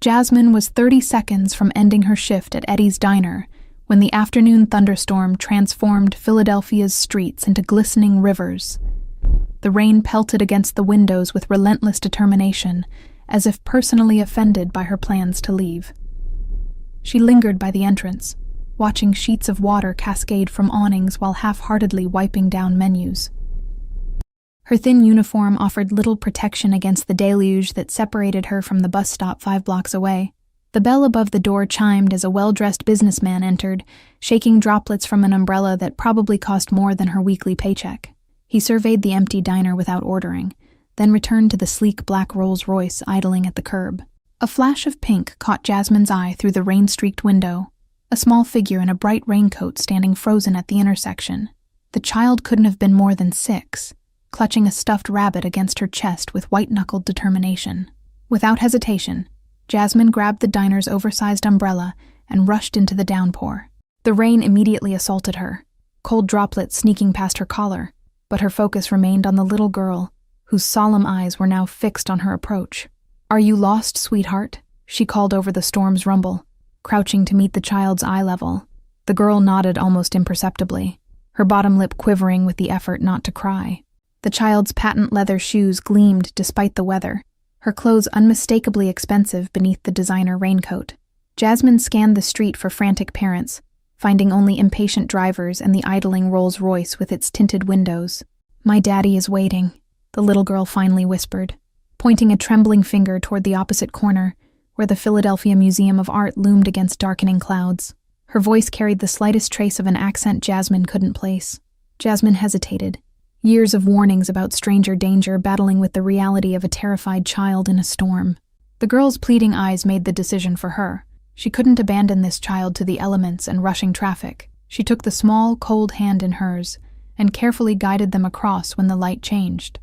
Jasmine was 30 seconds from ending her shift at Eddie's Diner when the afternoon thunderstorm transformed Philadelphia's streets into glistening rivers. The rain pelted against the windows with relentless determination, as if personally offended by her plans to leave. She lingered by the entrance, watching sheets of water cascade from awnings while half-heartedly wiping down menus. Her thin uniform offered little protection against the deluge that separated her from the bus stop 5 blocks away. The bell above the door chimed as a well-dressed businessman entered, shaking droplets from an umbrella that probably cost more than her weekly paycheck. He surveyed the empty diner without ordering, then returned to the sleek black Rolls-Royce idling at the curb. A flash of pink caught Jasmine's eye through the rain-streaked window, a small figure in a bright raincoat standing frozen at the intersection. The child couldn't have been more than 6, clutching a stuffed rabbit against her chest with white-knuckled determination. Without hesitation, Jasmine grabbed the diner's oversized umbrella and rushed into the downpour. The rain immediately assaulted her, cold droplets sneaking past her collar, but her focus remained on the little girl, whose solemn eyes were now fixed on her approach. "Are you lost, sweetheart?" she called over the storm's rumble, crouching to meet the child's eye level. The girl nodded almost imperceptibly, her bottom lip quivering with the effort not to cry. The child's patent leather shoes gleamed despite the weather, her clothes unmistakably expensive beneath the designer raincoat. Jasmine scanned the street for frantic parents, finding only impatient drivers and the idling Rolls-Royce with its tinted windows. "My daddy is waiting," the little girl finally whispered, pointing a trembling finger toward the opposite corner, where the Philadelphia Museum of Art loomed against darkening clouds. Her voice carried the slightest trace of an accent Jasmine couldn't place. Jasmine hesitated, years of warnings about stranger danger battling with the reality of a terrified child in a storm. The girl's pleading eyes made the decision for her. She couldn't abandon this child to the elements and rushing traffic. She took the small, cold hand in hers and carefully guided them across when the light changed.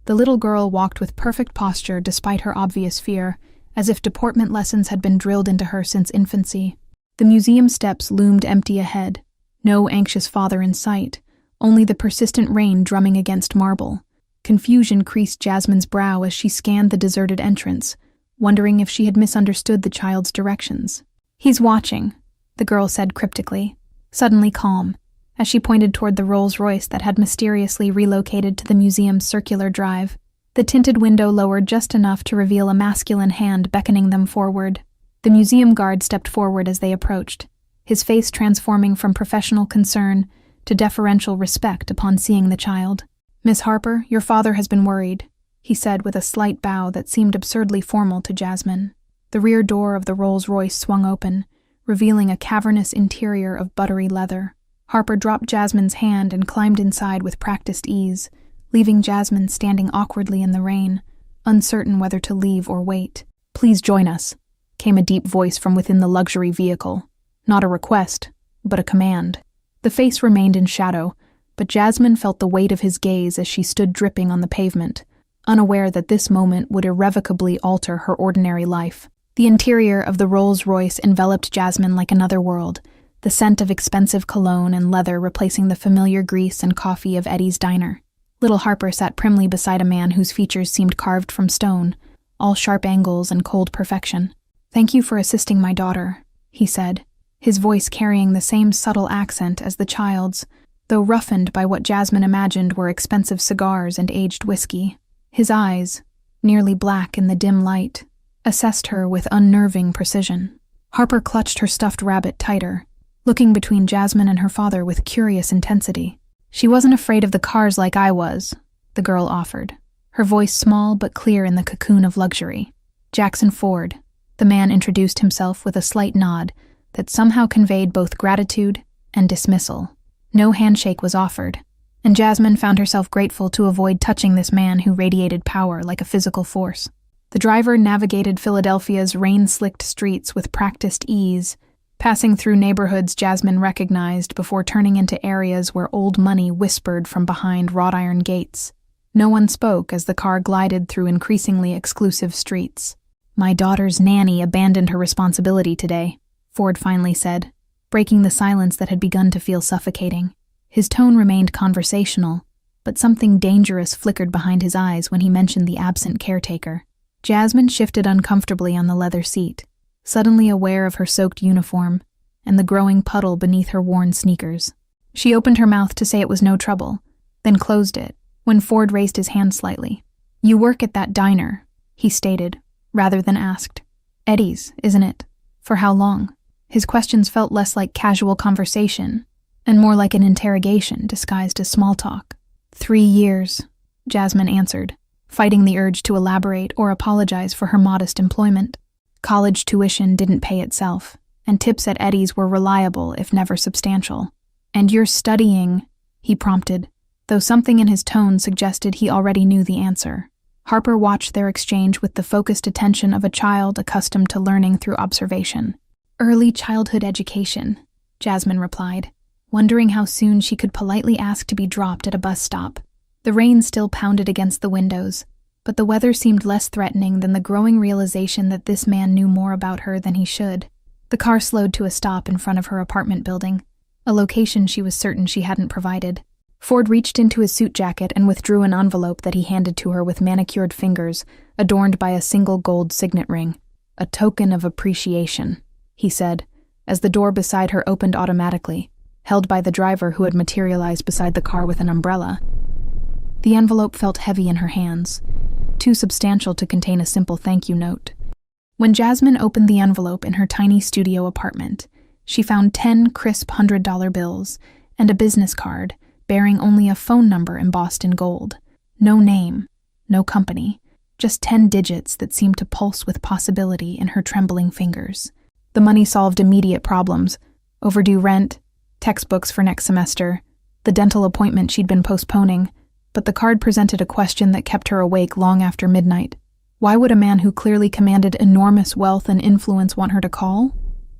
The little girl walked with perfect posture despite her obvious fear, as if deportment lessons had been drilled into her since infancy. The museum steps loomed empty ahead, no anxious father in sight, only the persistent rain drumming against marble. Confusion creased Jasmine's brow as she scanned the deserted entrance, wondering if she had misunderstood the child's directions. "He's watching," the girl said cryptically, suddenly calm, as she pointed toward the Rolls-Royce that had mysteriously relocated to the museum's circular drive. The tinted window lowered just enough to reveal a masculine hand beckoning them forward. The museum guard stepped forward as they approached, his face transforming from professional concern to deferential respect upon seeing the child. "Miss Harper, your father has been worried," he said with a slight bow that seemed absurdly formal to Jasmine. The rear door of the Rolls-Royce swung open, revealing a cavernous interior of buttery leather. Harper dropped Jasmine's hand and climbed inside with practiced ease, leaving Jasmine standing awkwardly in the rain, uncertain whether to leave or wait. "Please join us," came a deep voice from within the luxury vehicle. Not a request, but a command. The face remained in shadow, but Jasmine felt the weight of his gaze as she stood dripping on the pavement, unaware that this moment would irrevocably alter her ordinary life. The interior of the Rolls-Royce enveloped Jasmine like another world, the scent of expensive cologne and leather replacing the familiar grease and coffee of Eddie's Diner. Little Harper sat primly beside a man whose features seemed carved from stone, all sharp angles and cold perfection. "Thank you for assisting my daughter," he said, his voice carrying the same subtle accent as the child's, though roughened by what Jasmine imagined were expensive cigars and aged whiskey. His eyes, nearly black in the dim light, assessed her with unnerving precision. Harper clutched her stuffed rabbit tighter, looking between Jasmine and her father with curious intensity. "She wasn't afraid of the cars like I was," the girl offered, her voice small but clear in the cocoon of luxury. "Jackson Ford," the man introduced himself with a slight nod that somehow conveyed both gratitude and dismissal. No handshake was offered, and Jasmine found herself grateful to avoid touching this man who radiated power like a physical force. The driver navigated Philadelphia's rain-slicked streets with practiced ease, passing through neighborhoods Jasmine recognized before turning into areas where old money whispered from behind wrought iron gates. No one spoke as the car glided through increasingly exclusive streets. "My daughter's nanny abandoned her responsibility today," Ford finally said, breaking the silence that had begun to feel suffocating. His tone remained conversational, but something dangerous flickered behind his eyes when he mentioned the absent caretaker. Jasmine shifted uncomfortably on the leather seat, suddenly aware of her soaked uniform and the growing puddle beneath her worn sneakers. She opened her mouth to say it was no trouble, then closed it when Ford raised his hand slightly. "You work at that diner," he stated, rather than asked. "Eddie's, isn't it? For how long?" His questions felt less like casual conversation and more like an interrogation disguised as small talk. 3 years, Jasmine answered, fighting the urge to elaborate or apologize for her modest employment. College tuition didn't pay itself, and tips at Eddie's were reliable if never substantial. "And you're studying," he prompted, though something in his tone suggested he already knew the answer. Harper watched their exchange with the focused attention of a child accustomed to learning through observation. "Early childhood education," Jasmine replied, wondering how soon she could politely ask to be dropped at a bus stop. The rain still pounded against the windows, but the weather seemed less threatening than the growing realization that this man knew more about her than he should. The car slowed to a stop in front of her apartment building, a location she was certain she hadn't provided. Ford reached into his suit jacket and withdrew an envelope that he handed to her with manicured fingers, adorned by a single gold signet ring. "A token of appreciation," he said, as the door beside her opened automatically, held by the driver who had materialized beside the car with an umbrella. The envelope felt heavy in her hands, too substantial to contain a simple thank you note. When Jasmine opened the envelope in her tiny studio apartment, she found 10 crisp $100 bills and a business card bearing only a phone number embossed in gold. No name, no company, just 10 digits that seemed to pulse with possibility in her trembling fingers. The money solved immediate problems: overdue rent, textbooks for next semester, the dental appointment she'd been postponing, but the card presented a question that kept her awake long after midnight. Why would a man who clearly commanded enormous wealth and influence want her to call?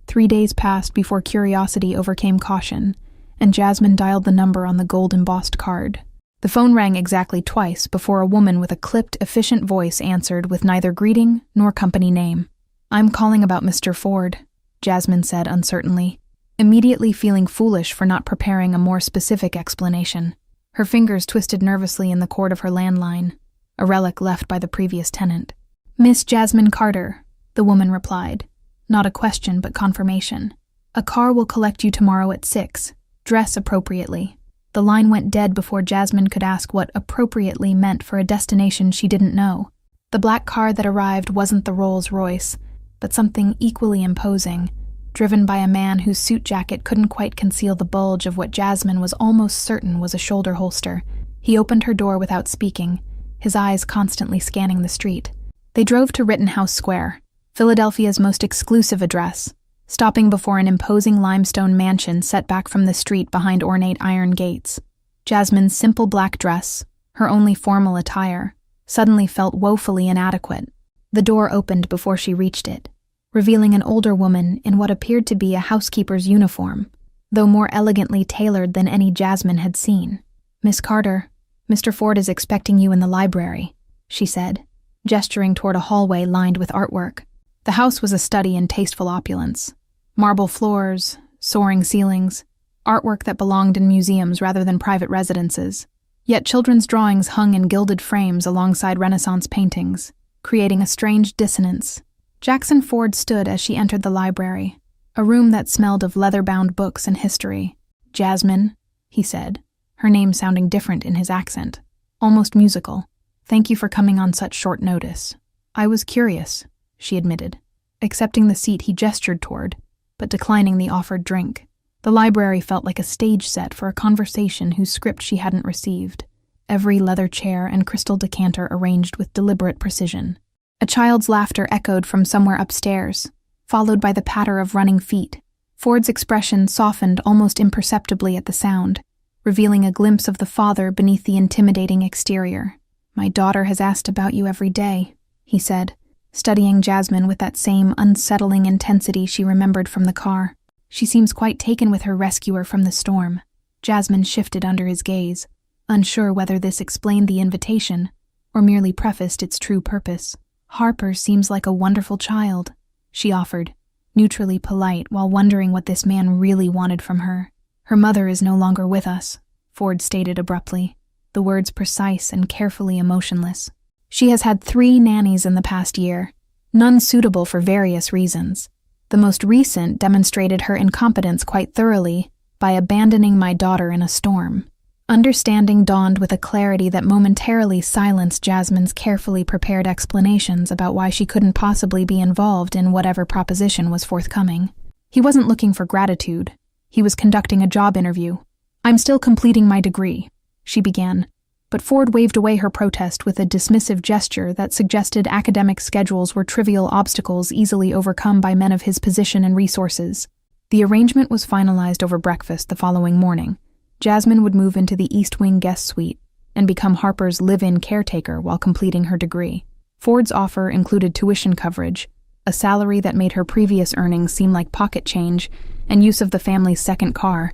3 days passed before curiosity overcame caution, and Jasmine dialed the number on the gold-embossed card. The phone rang exactly twice before a woman with a clipped, efficient voice answered with neither greeting nor company name. "I'm calling about Mr. Ford," Jasmine said uncertainly, immediately feeling foolish for not preparing a more specific explanation. Her fingers twisted nervously in the cord of her landline, a relic left by the previous tenant. "Miss Jasmine Carter," the woman replied, not a question but confirmation. "A car will collect you tomorrow at 6. Dress appropriately." The line went dead before Jasmine could ask what appropriately meant for a destination she didn't know. The black car that arrived wasn't the Rolls-Royce, but something equally imposing, driven by a man whose suit jacket couldn't quite conceal the bulge of what Jasmine was almost certain was a shoulder holster. He opened her door without speaking, his eyes constantly scanning the street. They drove to Rittenhouse Square, Philadelphia's most exclusive address, stopping before an imposing limestone mansion set back from the street behind ornate iron gates. Jasmine's simple black dress, her only formal attire, suddenly felt woefully inadequate. The door opened before she reached it, revealing an older woman in what appeared to be a housekeeper's uniform, though more elegantly tailored than any Jasmine had seen. "Miss Carter, Mr. Ford is expecting you in the library," she said, gesturing toward a hallway lined with artwork. The house was a study in tasteful opulence. Marble floors, soaring ceilings, artwork that belonged in museums rather than private residences. Yet children's drawings hung in gilded frames alongside Renaissance paintings, creating a strange dissonance. Jackson Ford stood as she entered the library, a room that smelled of leather-bound books and history. "Jasmine," he said, her name sounding different in his accent, almost musical. "Thank you for coming on such short notice." "I was curious," she admitted, accepting the seat he gestured toward, but declining the offered drink. The library felt like a stage set for a conversation whose script she hadn't received, every leather chair and crystal decanter arranged with deliberate precision. A child's laughter echoed from somewhere upstairs, followed by the patter of running feet. Ford's expression softened almost imperceptibly at the sound, revealing a glimpse of the father beneath the intimidating exterior. "My daughter has asked about you every day," he said, studying Jasmine with that same unsettling intensity she remembered from the car. "She seems quite taken with her rescuer from the storm." Jasmine shifted under his gaze, unsure whether this explained the invitation or merely prefaced its true purpose. "Harper seems like a wonderful child," she offered, neutrally polite while wondering what this man really wanted from her. "Her mother is no longer with us," Ford stated abruptly, the words precise and carefully emotionless. She has had 3 nannies in the past year, none suitable for various reasons. The most recent demonstrated her incompetence quite thoroughly by abandoning my daughter in a storm. Understanding dawned with a clarity that momentarily silenced Jasmine's carefully prepared explanations about why she couldn't possibly be involved in whatever proposition was forthcoming. He wasn't looking for gratitude. He was conducting a job interview. "I'm still completing my degree," she began, but Ford waved away her protest with a dismissive gesture that suggested academic schedules were trivial obstacles easily overcome by men of his position and resources. The arrangement was finalized over breakfast the following morning. Jasmine would move into the East Wing guest suite and become Harper's live-in caretaker while completing her degree. Ford's offer included tuition coverage, a salary that made her previous earnings seem like pocket change, and use of the family's second car.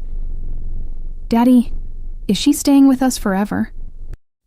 "Daddy, is she staying with us forever?"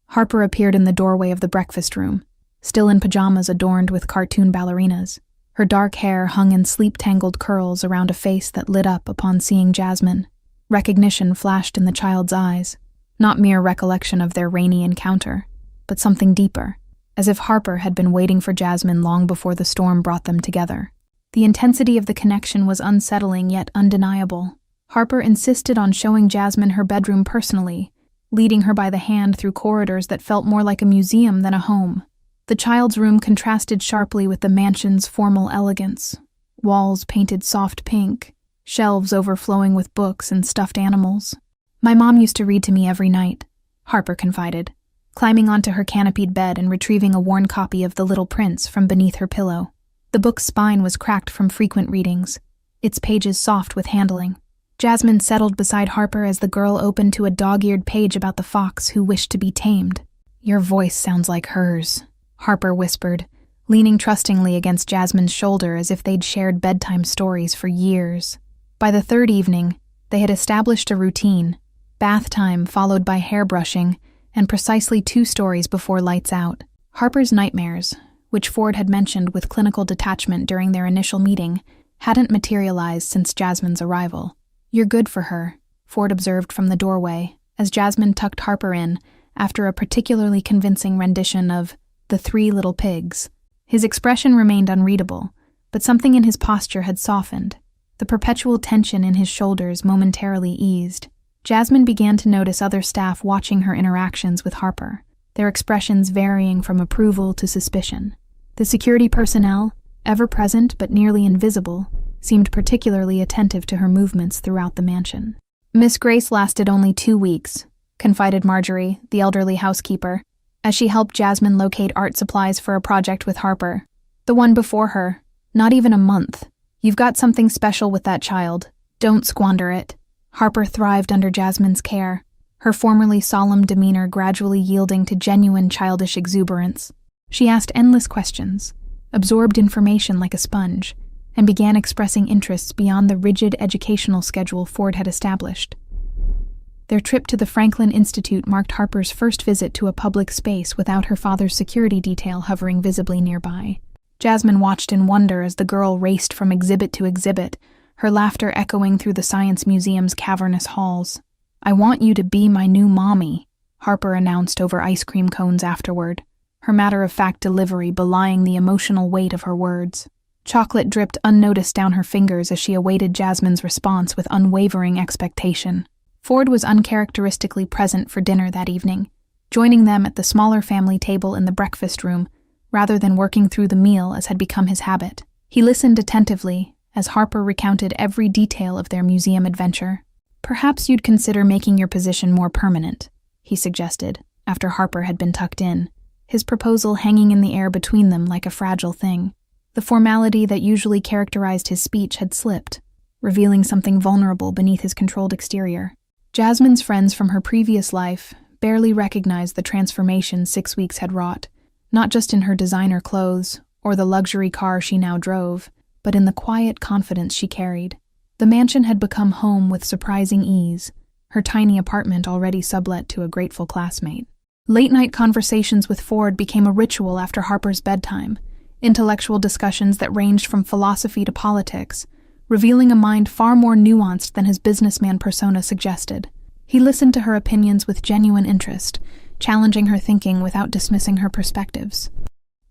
Harper appeared in the doorway of the breakfast room, still in pajamas adorned with cartoon ballerinas. Her dark hair hung in sleep-tangled curls around a face that lit up upon seeing Jasmine. Recognition flashed in the child's eyes, not mere recollection of their rainy encounter, but something deeper, as if Harper had been waiting for Jasmine long before the storm brought them together. The intensity of the connection was unsettling yet undeniable. Harper insisted on showing Jasmine her bedroom personally, leading her by the hand through corridors that felt more like a museum than a home. The child's room contrasted sharply with the mansion's formal elegance. Walls painted soft pink, shelves overflowing with books and stuffed animals. "My mom used to read to me every night," Harper confided, climbing onto her canopied bed and retrieving a worn copy of The Little Prince from beneath her pillow. The book's spine was cracked from frequent readings, its pages soft with handling. Jasmine settled beside Harper as the girl opened to a dog-eared page about the fox who wished to be tamed. "Your voice sounds like hers," Harper whispered, leaning trustingly against Jasmine's shoulder as if they'd shared bedtime stories for years. By the 3rd evening, they had established a routine: bath time followed by hair brushing, and precisely 2 stories before lights out. Harper's nightmares, which Ford had mentioned with clinical detachment during their initial meeting, hadn't materialized since Jasmine's arrival. "You're good for her," Ford observed from the doorway, as Jasmine tucked Harper in after a particularly convincing rendition of The 3 Little Pigs. His expression remained unreadable, but something in his posture had softened. The perpetual tension in his shoulders momentarily eased. Jasmine began to notice other staff watching her interactions with Harper, their expressions varying from approval to suspicion. The security personnel, ever present but nearly invisible, seemed particularly attentive to her movements throughout the mansion. "Miss Grace lasted only 2 weeks, confided Marjorie, the elderly housekeeper, as she helped Jasmine locate art supplies for a project with Harper. "The one before her, not even a month. You've got something special with that child. Don't squander it." Harper thrived under Jasmine's care, her formerly solemn demeanor gradually yielding to genuine childish exuberance. She asked endless questions, absorbed information like a sponge, and began expressing interests beyond the rigid educational schedule Ford had established. Their trip to the Franklin Institute marked Harper's first visit to a public space without her father's security detail hovering visibly nearby. Jasmine watched in wonder as the girl raced from exhibit to exhibit, her laughter echoing through the Science Museum's cavernous halls. "I want you to be my new mommy," Harper announced over ice cream cones afterward, her matter-of-fact delivery belying the emotional weight of her words. Chocolate dripped unnoticed down her fingers as she awaited Jasmine's response with unwavering expectation. Ford was uncharacteristically present for dinner that evening, joining them at the smaller family table in the breakfast room, rather than working through the meal as had become his habit. He listened attentively as Harper recounted every detail of their museum adventure. "Perhaps you'd consider making your position more permanent," he suggested, after Harper had been tucked in, his proposal hanging in the air between them like a fragile thing. The formality that usually characterized his speech had slipped, revealing something vulnerable beneath his controlled exterior. Jasmine's friends from her previous life barely recognized the transformation 6 weeks had wrought, not just in her designer clothes or the luxury car she now drove, but in the quiet confidence she carried. The mansion had become home with surprising ease, her tiny apartment already sublet to a grateful classmate. Late-night conversations with Ford became a ritual after Harper's bedtime, intellectual discussions that ranged from philosophy to politics, revealing a mind far more nuanced than his businessman persona suggested. He listened to her opinions with genuine interest, challenging her thinking without dismissing her perspectives.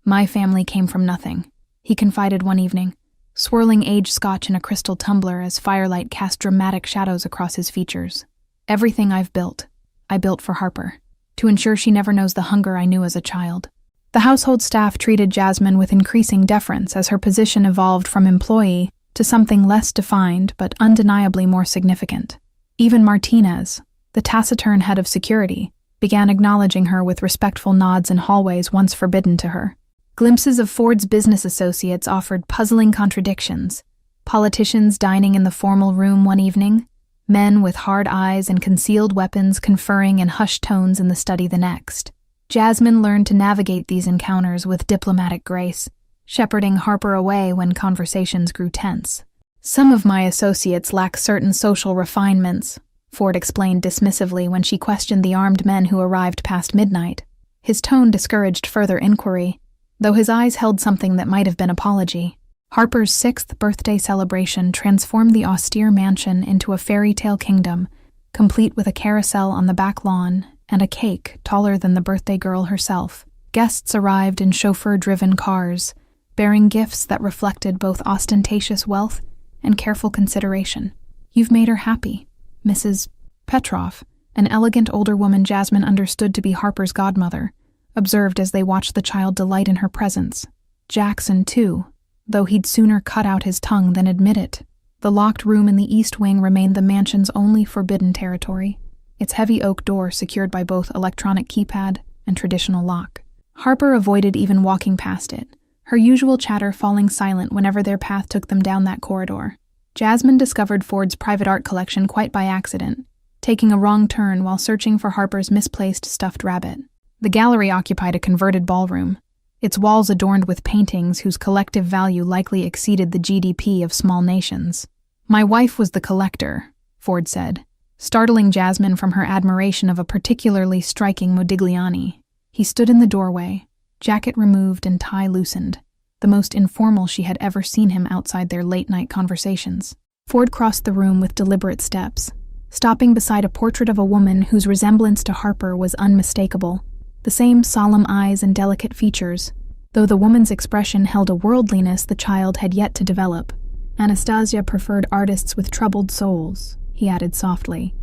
"My family came from nothing," he confided one evening, swirling aged scotch in a crystal tumbler as firelight cast dramatic shadows across his features. "Everything I've built, I built for Harper, to ensure she never knows the hunger I knew as a child." The household staff treated Jasmine with increasing deference as her position evolved from employee to something less defined but undeniably more significant. Even Martinez, the taciturn head of security, began acknowledging her with respectful nods in hallways once forbidden to her. Glimpses of Ford's business associates offered puzzling contradictions. Politicians dining in the formal room one evening, men with hard eyes and concealed weapons conferring in hushed tones in the study the next. Jasmine learned to navigate these encounters with diplomatic grace, shepherding Harper away when conversations grew tense. "Some of my associates lack certain social refinements," Ford explained dismissively when she questioned the armed men who arrived past midnight. His tone discouraged further inquiry, though his eyes held something that might have been apology. Harper's 6th birthday celebration transformed the austere mansion into a fairy tale kingdom, complete with a carousel on the back lawn and a cake taller than the birthday girl herself. Guests arrived in chauffeur-driven cars, bearing gifts that reflected both ostentatious wealth and careful consideration. "You've made her happy," Mrs. Petroff, an elegant older woman Jasmine understood to be Harper's godmother, observed as they watched the child delight in her presence. Jackson, too, though he'd sooner cut out his tongue than admit it. The locked room in the East Wing remained the mansion's only forbidden territory, its heavy oak door secured by both electronic keypad and traditional lock. Harper avoided even walking past it, her usual chatter falling silent whenever their path took them down that corridor. Jasmine discovered Ford's private art collection quite by accident, taking a wrong turn while searching for Harper's misplaced stuffed rabbit. The gallery occupied a converted ballroom, its walls adorned with paintings whose collective value likely exceeded the GDP of small nations. "My wife was the collector," Ford said, startling Jasmine from her admiration of a particularly striking Modigliani. He stood in the doorway, jacket removed and tie loosened, the most informal she had ever seen him outside their late-night conversations. Ford crossed the room with deliberate steps, stopping beside a portrait of a woman whose resemblance to Harper was unmistakable. The same solemn eyes and delicate features, though the woman's expression held a worldliness the child had yet to develop. "Anastasia preferred artists with troubled souls," he added softly.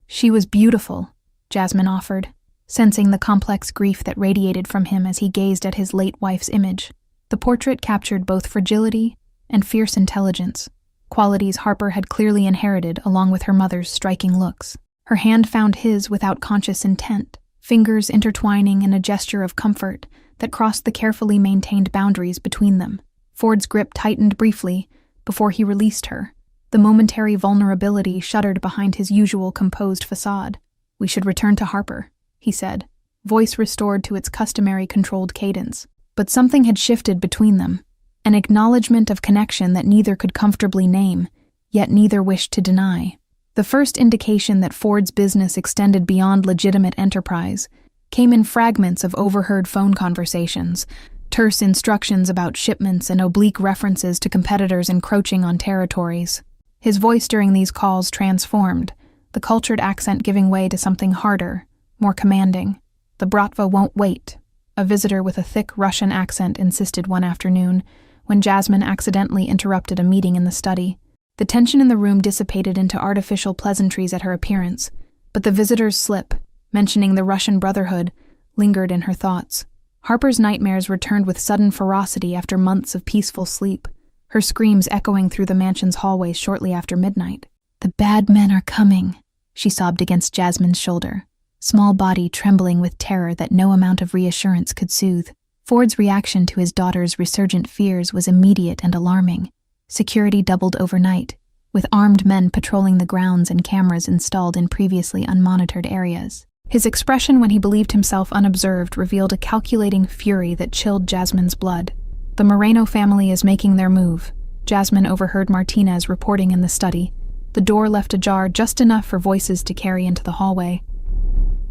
"She was beautiful," Jasmine offered, sensing the complex grief that radiated from him as he gazed at his late wife's image. The portrait captured both fragility and fierce intelligence, qualities Harper had clearly inherited along with her mother's striking looks. Her hand found his without conscious intent, fingers intertwining in a gesture of comfort that crossed the carefully maintained boundaries between them. Ford's grip tightened briefly before he released her. The momentary vulnerability shuddered behind his usual composed facade. "We should return to Harper," he said, voice restored to its customary controlled cadence. But something had shifted between them, an acknowledgement of connection that neither could comfortably name, yet neither wished to deny. The first indication that Ford's business extended beyond legitimate enterprise came in fragments of overheard phone conversations, terse instructions about shipments and oblique references to competitors encroaching on territories. His voice during these calls transformed, the cultured accent giving way to something harder, more commanding. "The Bratva won't wait," a visitor with a thick Russian accent insisted one afternoon, when Jasmine accidentally interrupted a meeting in the study. The tension in the room dissipated into artificial pleasantries at her appearance, but the visitor's slip, mentioning the Russian Brotherhood, lingered in her thoughts. Harper's nightmares returned with sudden ferocity after months of peaceful sleep, her screams echoing through the mansion's hallways shortly after midnight. "The bad men are coming," she sobbed against Jasmine's shoulder, small body trembling with terror that no amount of reassurance could soothe. Ford's reaction to his daughter's resurgent fears was immediate and alarming. Security doubled overnight, with armed men patrolling the grounds and cameras installed in previously unmonitored areas. His expression when he believed himself unobserved revealed a calculating fury that chilled Jasmine's blood. "The Moreno family is making their move," Jasmine overheard Martinez reporting in the study. The door left ajar just enough for voices to carry into the hallway.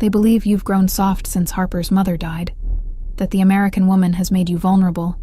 "They believe you've grown soft since Harper's mother died, that the American woman has made you vulnerable."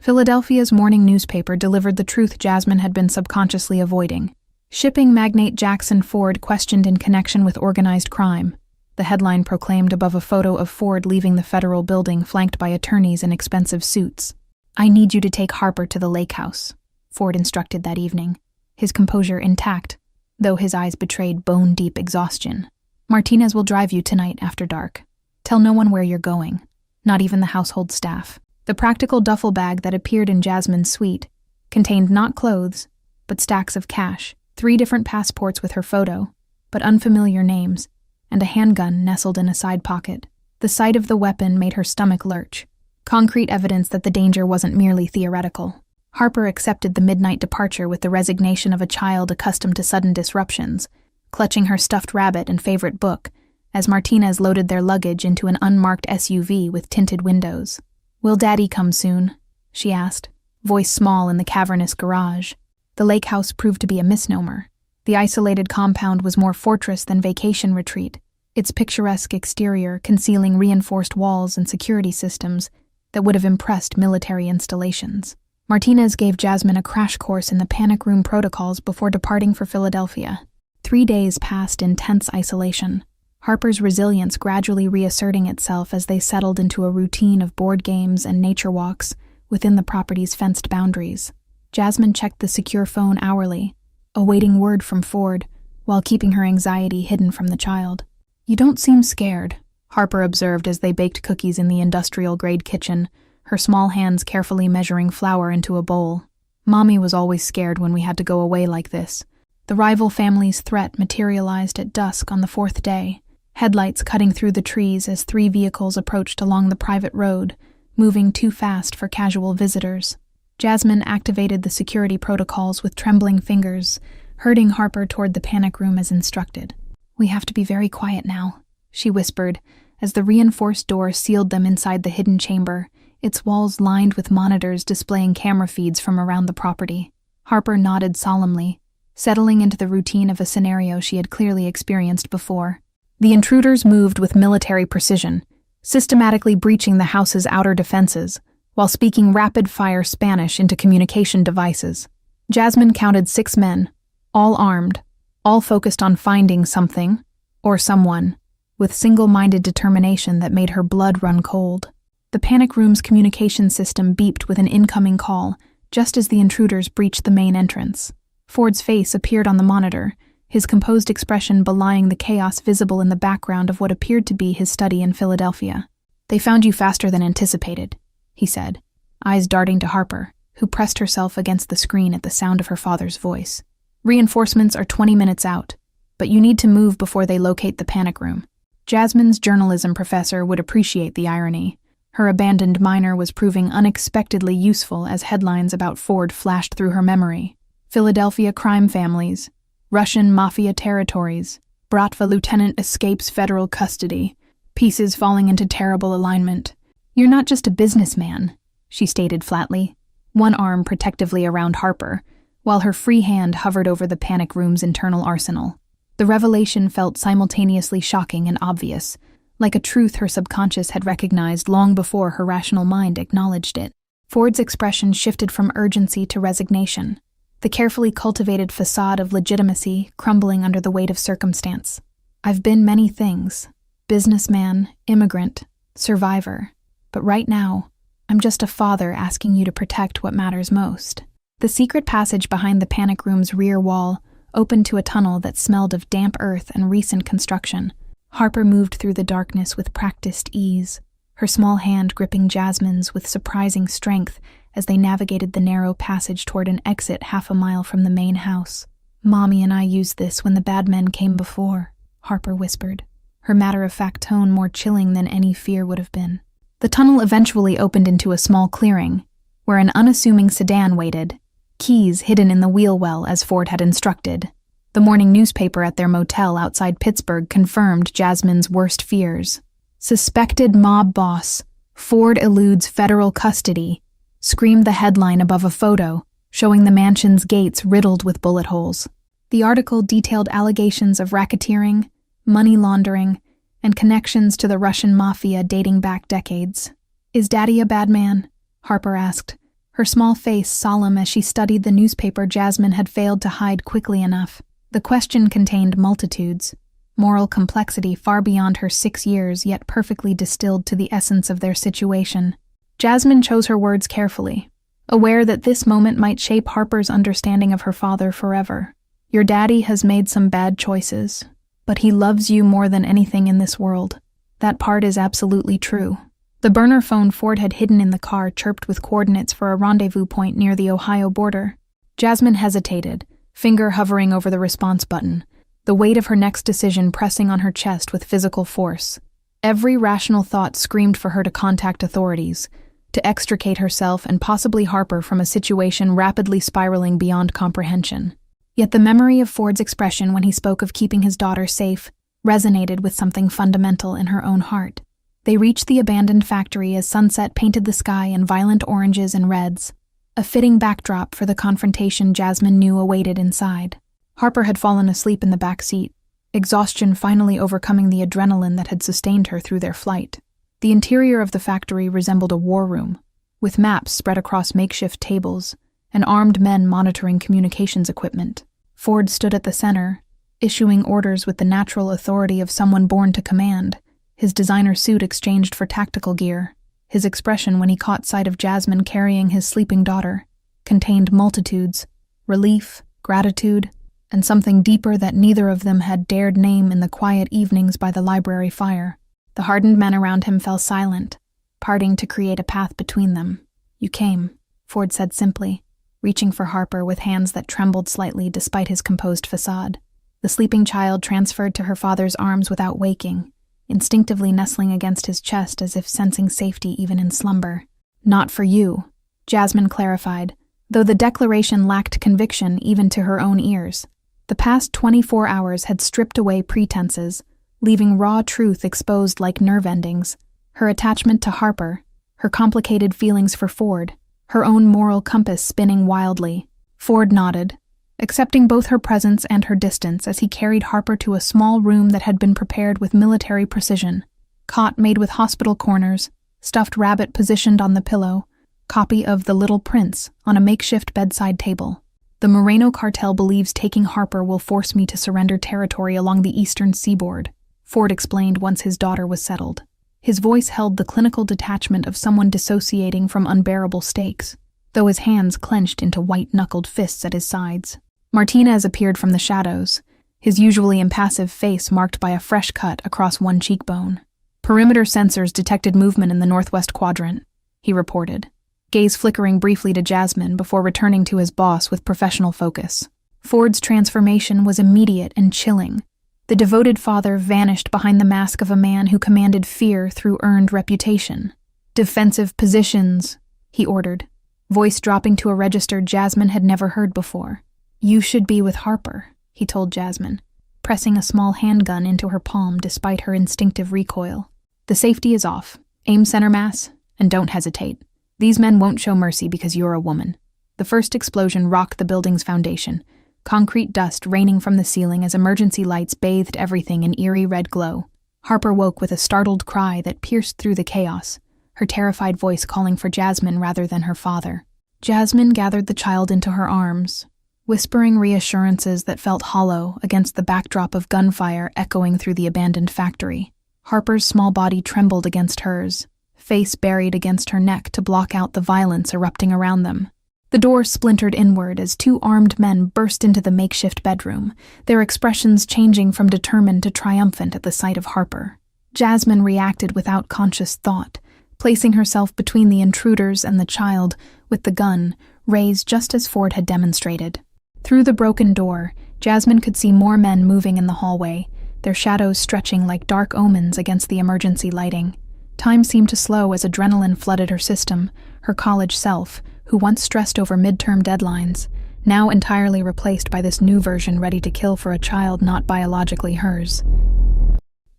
Philadelphia's morning newspaper delivered the truth Jasmine had been subconsciously avoiding. Shipping magnate Jackson Ford questioned in connection with organized crime. the headline proclaimed above a photo of Ford leaving the federal building flanked by attorneys in expensive suits. "I need you to take Harper to the lakehouse," Ford instructed that evening, his composure intact, though his eyes betrayed bone-deep exhaustion. "Martinez will drive you tonight after dark. Tell no one where you're going, not even the household staff." The practical duffel bag that appeared in Jasmine's suite contained not clothes, but stacks of cash, 3 different passports with her photo, but unfamiliar names, and a handgun nestled in a side pocket. The sight of the weapon made her stomach lurch, concrete evidence that the danger wasn't merely theoretical. Harper accepted the midnight departure with the resignation of a child accustomed to sudden disruptions, clutching her stuffed rabbit and favorite book, as Martinez loaded their luggage into an unmarked SUV with tinted windows. "Will Daddy come soon?" she asked, voice small in the cavernous garage. The lake house proved to be a misnomer. The isolated compound was more fortress than vacation retreat, its picturesque exterior concealing reinforced walls and security systems that would have impressed military installations. Martinez gave Jasmine a crash course in the panic room protocols before departing for Philadelphia. 3 days passed in tense isolation, Harper's resilience gradually reasserting itself as they settled into a routine of board games and nature walks within the property's fenced boundaries. Jasmine checked the secure phone hourly, awaiting word from Ford, while keeping her anxiety hidden from the child. "You don't seem scared," Harper observed as they baked cookies in the industrial-grade kitchen, her small hands carefully measuring flour into a bowl. "Mommy was always scared when we had to go away like this." The rival family's threat materialized at dusk on the 4th day, headlights cutting through the trees as 3 vehicles approached along the private road, moving too fast for casual visitors. Jasmine activated the security protocols with trembling fingers, herding Harper toward the panic room as instructed. "We have to be very quiet now," she whispered, as the reinforced door sealed them inside the hidden chamber, its walls lined with monitors displaying camera feeds from around the property. Harper nodded solemnly, settling into the routine of a scenario she had clearly experienced before. The intruders moved with military precision, systematically breaching the house's outer defenses, while speaking rapid-fire Spanish into communication devices. Jasmine counted 6 men, all armed, all focused on finding something, or someone, with single-minded determination that made her blood run cold. The panic room's communication system beeped with an incoming call, just as the intruders breached the main entrance. Ford's face appeared on the monitor, his composed expression belying the chaos visible in the background of what appeared to be his study in Philadelphia. "They found you faster than anticipated," he said, eyes darting to Harper, who pressed herself against the screen at the sound of her father's voice. "Reinforcements are 20 minutes out, but you need to move before they locate the panic room." Jasmine's journalism professor would appreciate the irony. Her abandoned minor was proving unexpectedly useful as headlines about Ford flashed through her memory. Philadelphia crime families, Russian mafia territories, Bratva lieutenant escapes federal custody, pieces falling into terrible alignment. "You're not just a businessman," she stated flatly, one arm protectively around Harper, while her free hand hovered over the panic room's internal arsenal. The revelation felt simultaneously shocking and obvious, like a truth her subconscious had recognized long before her rational mind acknowledged it. Ford's expression shifted from urgency to resignation, the carefully cultivated facade of legitimacy crumbling under the weight of circumstance. "I've been many things, businessman, immigrant, survivor, but right now, I'm just a father asking you to protect what matters most." The secret passage behind the panic room's rear wall opened to a tunnel that smelled of damp earth and recent construction. Harper moved through the darkness with practiced ease, her small hand gripping Jasmine's with surprising strength as they navigated the narrow passage toward an exit half a mile from the main house. "Mommy and I used this when the bad men came before," Harper whispered, her matter-of-fact tone more chilling than any fear would have been. The tunnel eventually opened into a small clearing, where an unassuming sedan waited, keys hidden in the wheel well as Ford had instructed. The morning newspaper at their motel outside Pittsburgh confirmed Jasmine's worst fears. "Suspected mob boss, Ford eludes federal custody," screamed the headline above a photo, showing the mansion's gates riddled with bullet holes. The article detailed allegations of racketeering, money laundering, and connections to the Russian mafia dating back decades. "Is Daddy a bad man?" Harper asked, her small face solemn as she studied the newspaper Jasmine had failed to hide quickly enough. The question contained multitudes, moral complexity far beyond her 6 years, yet perfectly distilled to the essence of their situation. Jasmine chose her words carefully, aware that this moment might shape Harper's understanding of her father forever. Your daddy has made some bad choices, but he loves you more than anything in this world. That part is absolutely true. The burner phone Ford had hidden in the car chirped with coordinates for a rendezvous point near the Ohio border. Jasmine hesitated, finger hovering over the response button, the weight of her next decision pressing on her chest with physical force. Every rational thought screamed for her to contact authorities, to extricate herself and possibly Harper from a situation rapidly spiraling beyond comprehension. Yet the memory of Ford's expression when he spoke of keeping his daughter safe resonated with something fundamental in her own heart. They reached the abandoned factory as sunset painted the sky in violent oranges and reds, a fitting backdrop for the confrontation Jasmine knew awaited inside. Harper had fallen asleep in the back seat, exhaustion finally overcoming the adrenaline that had sustained her through their flight. The interior of the factory resembled a war room, with maps spread across makeshift tables and armed men monitoring communications equipment. Ford stood at the center, issuing orders with the natural authority of someone born to command, his designer suit exchanged for tactical gear. His expression when he caught sight of Jasmine carrying his sleeping daughter contained multitudes, relief, gratitude, and something deeper that neither of them had dared name in the quiet evenings by the library fire. The hardened men around him fell silent, parting to create a path between them. "You came," Ford said simply, reaching for Harper with hands that trembled slightly despite his composed facade. The sleeping child transferred to her father's arms without waking, instinctively nestling against his chest as if sensing safety even in slumber. "Not for you," Jasmine clarified, though the declaration lacked conviction even to her own ears. The past 24 hours had stripped away pretenses, leaving raw truth exposed like nerve endings. Her attachment to Harper, her complicated feelings for Ford, her own moral compass spinning wildly. Ford nodded, accepting both her presence and her distance as he carried Harper to a small room that had been prepared with military precision. Cot made with hospital corners, stuffed rabbit positioned on the pillow, copy of The Little Prince on a makeshift bedside table. "The Moreno cartel believes taking Harper will force me to surrender territory along the eastern seaboard," Ford explained once his daughter was settled. His voice held the clinical detachment of someone dissociating from unbearable stakes, though his hands clenched into white-knuckled fists at his sides. Martinez appeared from the shadows, his usually impassive face marked by a fresh cut across one cheekbone. "Perimeter sensors detected movement in the northwest quadrant," he reported, gaze flickering briefly to Jasmine before returning to his boss with professional focus. Ford's transformation was immediate and chilling. The devoted father vanished behind the mask of a man who commanded fear through earned reputation. "Defensive positions," he ordered, voice dropping to a register Jasmine had never heard before. "You should be with Harper," he told Jasmine, pressing a small handgun into her palm despite her instinctive recoil. "The safety is off. Aim center mass, and don't hesitate. These men won't show mercy because you're a woman." The first explosion rocked the building's foundation, concrete dust raining from the ceiling as emergency lights bathed everything in eerie red glow. Harper woke with a startled cry that pierced through the chaos, her terrified voice calling for Jasmine rather than her father. Jasmine gathered the child into her arms, whispering reassurances that felt hollow against the backdrop of gunfire echoing through the abandoned factory. Harper's small body trembled against hers, face buried against her neck to block out the violence erupting around them. The door splintered inward as 2 armed men burst into the makeshift bedroom, their expressions changing from determined to triumphant at the sight of Harper. Jasmine reacted without conscious thought, placing herself between the intruders and the child, with the gun raised just as Ford had demonstrated. Through the broken door, Jasmine could see more men moving in the hallway, their shadows stretching like dark omens against the emergency lighting. Time seemed to slow as adrenaline flooded her system, her college self, who once stressed over midterm deadlines, now entirely replaced by this new version ready to kill for a child not biologically hers.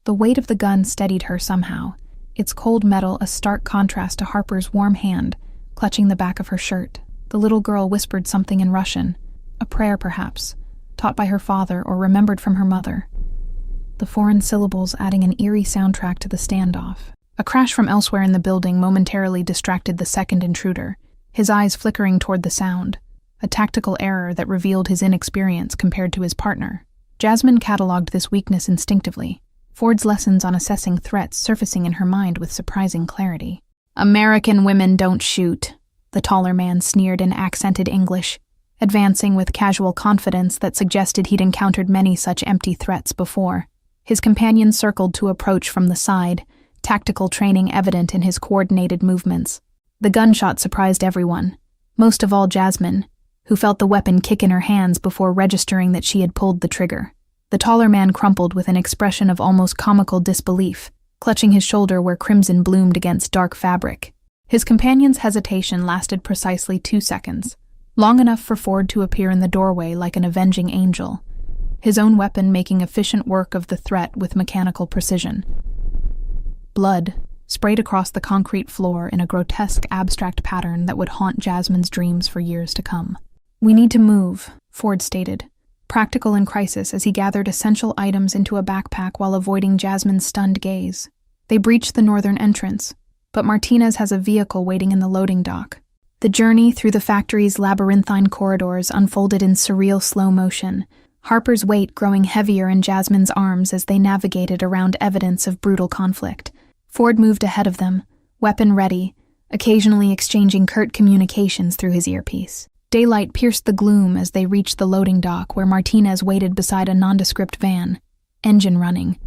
The weight of the gun steadied her somehow, its cold metal a stark contrast to Harper's warm hand, clutching the back of her shirt. The little girl whispered something in Russian, a prayer perhaps, taught by her father or remembered from her mother, the foreign syllables adding an eerie soundtrack to the standoff. A crash from elsewhere in the building momentarily distracted the second intruder, his eyes flickering toward the sound, a tactical error that revealed his inexperience compared to his partner. Jasmine cataloged this weakness instinctively, Ford's lessons on assessing threats surfacing in her mind with surprising clarity. "American women don't shoot," the taller man sneered in accented English, advancing with casual confidence that suggested he'd encountered many such empty threats before. His companion circled to approach from the side, tactical training evident in his coordinated movements. The gunshot surprised everyone, most of all Jasmine, who felt the weapon kick in her hands before registering that she had pulled the trigger. The taller man crumpled with an expression of almost comical disbelief, clutching his shoulder where crimson bloomed against dark fabric. His companion's hesitation lasted precisely 2 seconds, long enough for Ford to appear in the doorway like an avenging angel, his own weapon making efficient work of the threat with mechanical precision. Blood sprayed across the concrete floor in a grotesque abstract pattern that would haunt Jasmine's dreams for years to come. "We need to move," Ford stated, practical in crisis as he gathered essential items into a backpack while avoiding Jasmine's stunned gaze. They breached the northern entrance, but Martinez has a vehicle waiting in the loading dock. The journey through the factory's labyrinthine corridors unfolded in surreal slow motion, Harper's weight growing heavier in Jasmine's arms as they navigated around evidence of brutal conflict. Ford moved ahead of them, weapon ready, occasionally exchanging curt communications through his earpiece. Daylight pierced the gloom as they reached the loading dock where Martinez waited beside a nondescript van, engine running.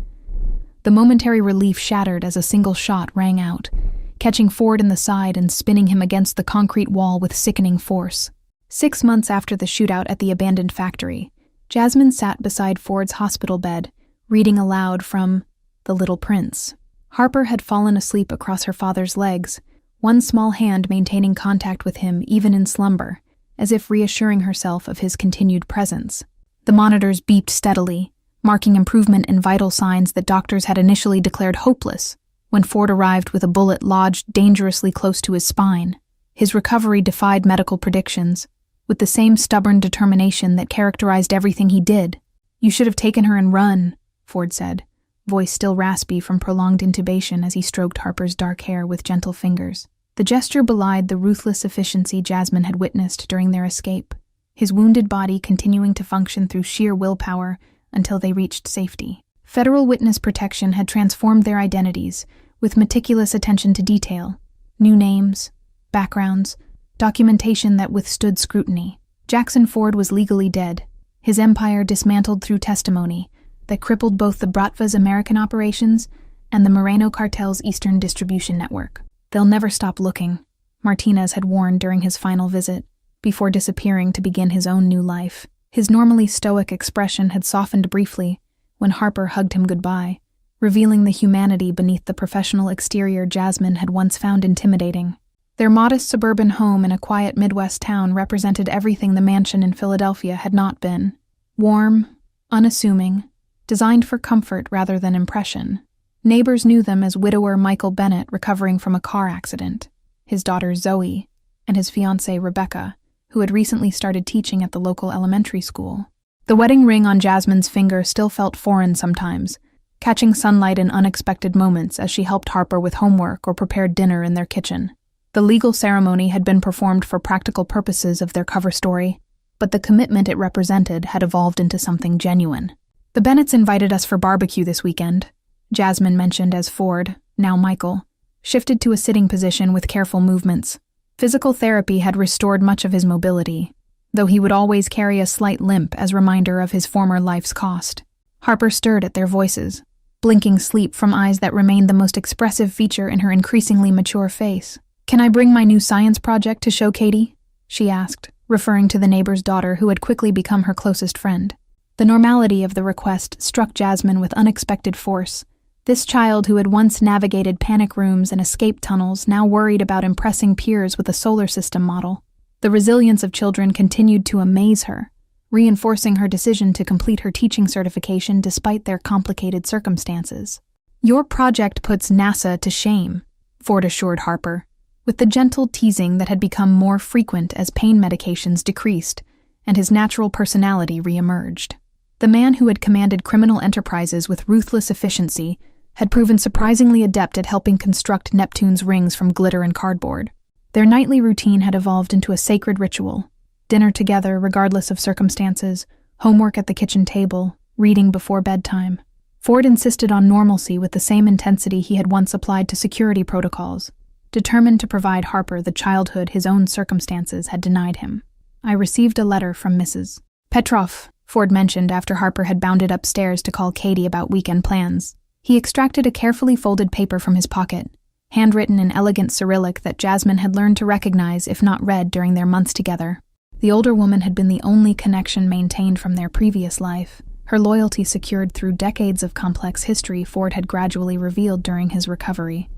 The momentary relief shattered as a single shot rang out, catching Ford in the side and spinning him against the concrete wall with sickening force. 6 months after the shootout at the abandoned factory, Jasmine sat beside Ford's hospital bed, reading aloud from The Little Prince. Harper had fallen asleep across her father's legs, one small hand maintaining contact with him even in slumber, as if reassuring herself of his continued presence. The monitors beeped steadily, marking improvement in vital signs that doctors had initially declared hopeless when Ford arrived with a bullet lodged dangerously close to his spine. His recovery defied medical predictions, with the same stubborn determination that characterized everything he did. "You should have taken her and run," Ford said, voice still raspy from prolonged intubation as he stroked Harper's dark hair with gentle fingers. The gesture belied the ruthless efficiency Jasmine had witnessed during their escape, his wounded body continuing to function through sheer willpower until they reached safety. Federal witness protection had transformed their identities, with meticulous attention to detail, new names, backgrounds, documentation that withstood scrutiny. Jackson Ford was legally dead, his empire dismantled through testimony that crippled both the Bratva's American operations and the Moreno cartel's Eastern distribution network. "They'll never stop looking," Martinez had warned during his final visit, before disappearing to begin his own new life. His normally stoic expression had softened briefly when Harper hugged him goodbye, revealing the humanity beneath the professional exterior Jasmine had once found intimidating. Their modest suburban home in a quiet Midwest town represented everything the mansion in Philadelphia had not been. Warm, unassuming, designed for comfort rather than impression. Neighbors knew them as widower Michael Bennett recovering from a car accident, his daughter Zoe, and his fiancée Rebecca, who had recently started teaching at the local elementary school. The wedding ring on Jasmine's finger still felt foreign sometimes, catching sunlight in unexpected moments as she helped Harper with homework or prepared dinner in their kitchen. The legal ceremony had been performed for practical purposes of their cover story, but the commitment it represented had evolved into something genuine. "The Bennetts invited us for barbecue this weekend," Jasmine mentioned as Ford, now Michael, shifted to a sitting position with careful movements. Physical therapy had restored much of his mobility, though he would always carry a slight limp as reminder of his former life's cost. Harper stirred at their voices, blinking sleep from eyes that remained the most expressive feature in her increasingly mature face. "Can I bring my new science project to show Katie?" she asked, referring to the neighbor's daughter who had quickly become her closest friend. The normality of the request struck Jasmine with unexpected force. This child who had once navigated panic rooms and escape tunnels now worried about impressing peers with a solar system model. The resilience of children continued to amaze her, reinforcing her decision to complete her teaching certification despite their complicated circumstances. "Your project puts NASA to shame," Ford assured Harper, with the gentle teasing that had become more frequent as pain medications decreased and his natural personality re-emerged. The man who had commanded criminal enterprises with ruthless efficiency had proven surprisingly adept at helping construct Neptune's rings from glitter and cardboard. Their nightly routine had evolved into a sacred ritual: dinner together regardless of circumstances, homework at the kitchen table, reading before bedtime. Ford insisted on normalcy with the same intensity he had once applied to security protocols, determined to provide Harper the childhood his own circumstances had denied him. "I received a letter from Mrs. Petroff," Ford mentioned after Harper had bounded upstairs to call Katie about weekend plans. He extracted a carefully folded paper from his pocket, handwritten in elegant Cyrillic that Jasmine had learned to recognize if not read during their months together. The older woman had been the only connection maintained from their previous life, her loyalty secured through decades of complex history Ford had gradually revealed during his recovery.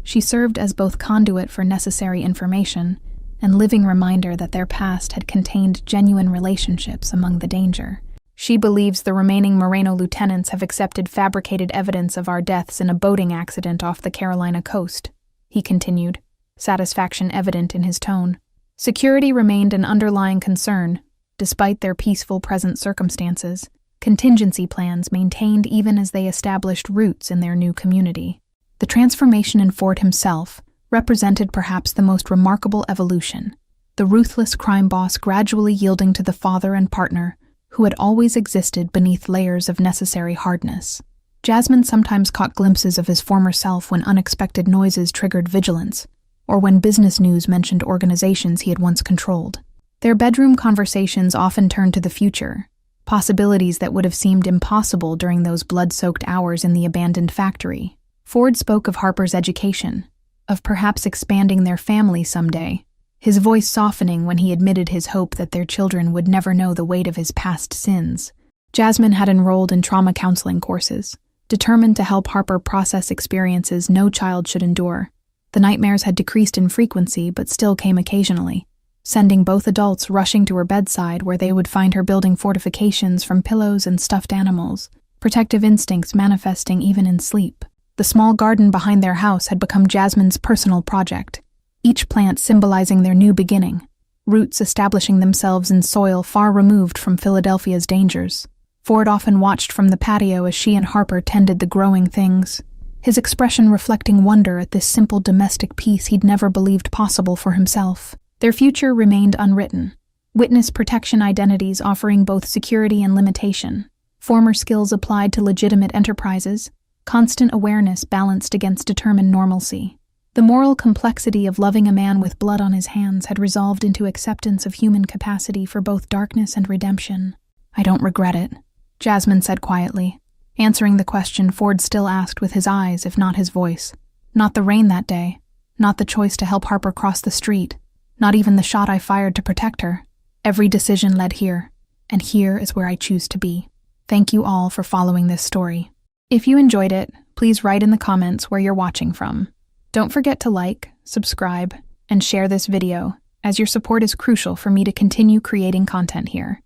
She served as both conduit for necessary information and living reminder that their past had contained genuine relationships among the danger. "She believes the remaining Moreno lieutenants have accepted fabricated evidence of our deaths in a boating accident off the Carolina coast," he continued, satisfaction evident in his tone. Security remained an underlying concern, despite their peaceful present circumstances, contingency plans maintained even as they established roots in their new community. The transformation in Ford himself represented perhaps the most remarkable evolution, the ruthless crime boss gradually yielding to the father and partner who had always existed beneath layers of necessary hardness. Jasmine sometimes caught glimpses of his former self when unexpected noises triggered vigilance, or when business news mentioned organizations he had once controlled. Their bedroom conversations often turned to the future, possibilities that would have seemed impossible during those blood-soaked hours in the abandoned factory. Ford spoke of Harper's education, of perhaps expanding their family someday, his voice softening when he admitted his hope that their children would never know the weight of his past sins. Jasmine had enrolled in trauma counseling courses, determined to help Harper process experiences no child should endure. The nightmares had decreased in frequency but still came occasionally, sending both adults rushing to her bedside where they would find her building fortifications from pillows and stuffed animals, protective instincts manifesting even in sleep. The small garden behind their house had become Jasmine's personal project, each plant symbolizing their new beginning, roots establishing themselves in soil far removed from Philadelphia's dangers. Ford often watched from the patio as she and Harper tended the growing things, his expression reflecting wonder at this simple domestic peace he'd never believed possible for himself. Their future remained unwritten, witness protection identities offering both security and limitation, former skills applied to legitimate enterprises, constant awareness balanced against determined normalcy. The moral complexity of loving a man with blood on his hands had resolved into acceptance of human capacity for both darkness and redemption. "I don't regret it," Jasmine said quietly, answering the question Ford still asked with his eyes if not his voice. "Not the rain that day, not the choice to help Harper cross the street, not even the shot I fired to protect her. Every decision led here, and here is where I choose to be." Thank you all for following this story. If you enjoyed it, please write in the comments where you're watching from. Don't forget to like, subscribe, and share this video, as your support is crucial for me to continue creating content here.